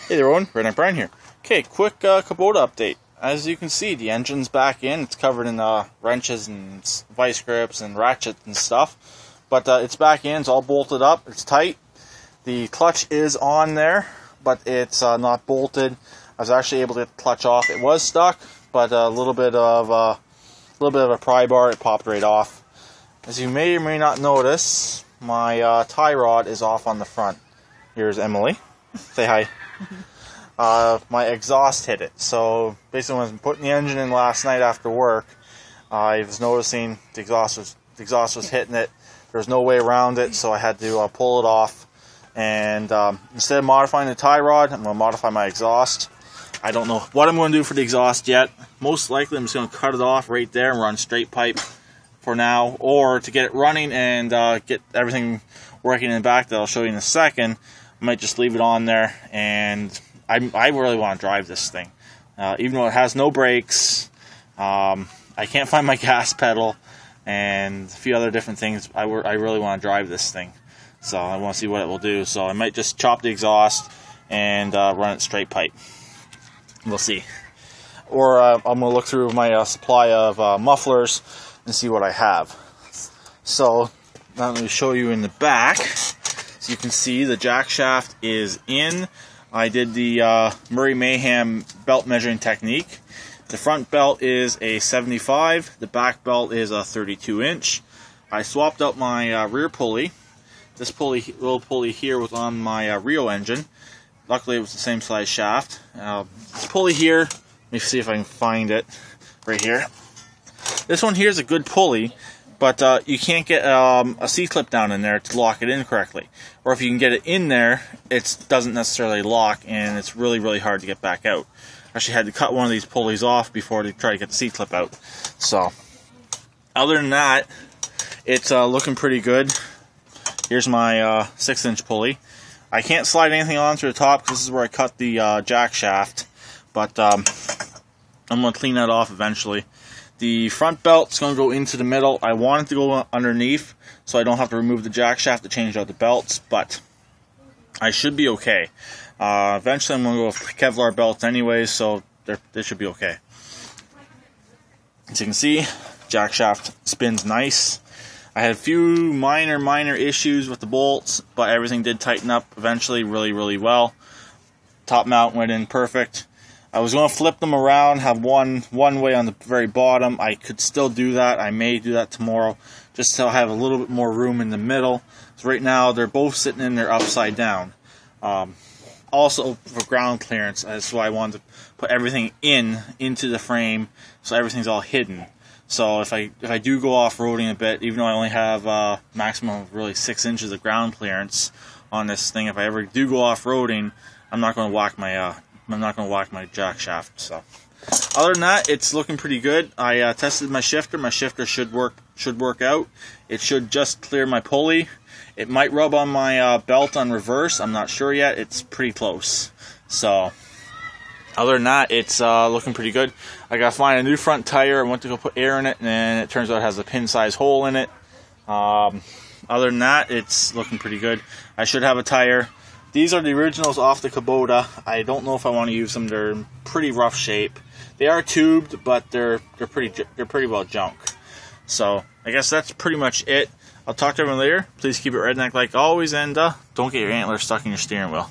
Hey there everyone, Redneck Brian here. Okay, quick Kubota update. As you can see, the engine's back in. It's covered in wrenches and vice grips and ratchets and stuff. But it's back in, it's all bolted up, it's tight. The clutch is on there, but it's not bolted. I was actually able to get the clutch off. It was stuck, but a little bit of a pry bar, it popped right off. As you may or may not notice, my tie rod is off on the front. Here's Emily. Say hi. My exhaust hit it. So basically, when I was putting the engine in last night after work, I was noticing the exhaust was hitting it. There was no way around it, so I had to pull it off. And instead of modifying the tie rod, I'm going to modify my exhaust. I don't know what I'm going to do for the exhaust yet. Most likely, I'm just going to cut it off right there and run straight pipe for now. Or to get it running and get everything working in the back that I'll show you in a second, I might just leave it on there. And I really want to drive this thing. Even though it has no brakes, I can't find my gas pedal, and a few other different things. I really want to drive this thing. So I want to see what it will do. So I might just chop the exhaust and run it straight pipe. We'll see. Or I'm going to look through my supply of mufflers and see what I have. So now let me show you in the back. So you can see the Jackshaft is in. I did the Murray Mayhem belt measuring technique. The front belt is a 75. The back belt is a 32-inch. I swapped out my rear pulley. This little pulley here was on my Rio engine. Luckily, it was the same size shaft. This pulley here, let me see if I can find it right here. This one here is a good pulley, but you can't get a C-clip down in there to lock it in correctly. Or if you can get it in there, it doesn't necessarily lock, and it's really, really hard to get back out. I actually had to cut one of these pulleys off before to try to get the C-clip out. So, other than that, it's looking pretty good. Here's my 6-inch pulley. I can't slide anything on through the top because this is where I cut the jack shaft, but I'm going to clean that off eventually. The front belt's going to go into the middle. I want it to go underneath so I don't have to remove the jack shaft to change out the belts, but I should be okay. Eventually I'm going to go with Kevlar belts anyways, so they should be okay. As you can see, jack shaft spins nice. I had a few minor issues with the bolts, but everything did tighten up eventually really, really well. Top mount went in perfect. I was going to flip them around, have one way on the very bottom. I could still do that. I may do that tomorrow, just so I have a little bit more room in the middle. So right now, they're both sitting in there upside down. Also, for ground clearance, that's why I wanted to put everything into the frame, so everything's all hidden. So if I do go off-roading a bit, even though I only have maximum of really 6 inches of ground clearance on this thing, if I ever do go off-roading, I'm not going to whack my jack shaft. So, other than that, it's looking pretty good. I tested my shifter. My shifter should work out. It should just clear my pulley. It might rub on my belt on reverse. I'm not sure yet. It's pretty close. So, other than that, it's looking pretty good. I gotta find a new front tire. I went to go put air in it, and it turns out it has a pin-size hole in it. Other than that, it's looking pretty good. I should have a tire. These are the originals off the Kubota. I don't know if I want to use them. They're in pretty rough shape. They are tubed, but they're pretty well junk. So I guess that's pretty much it. I'll talk to everyone later. Please keep it redneck like always, and don't get your antlers stuck in your steering wheel.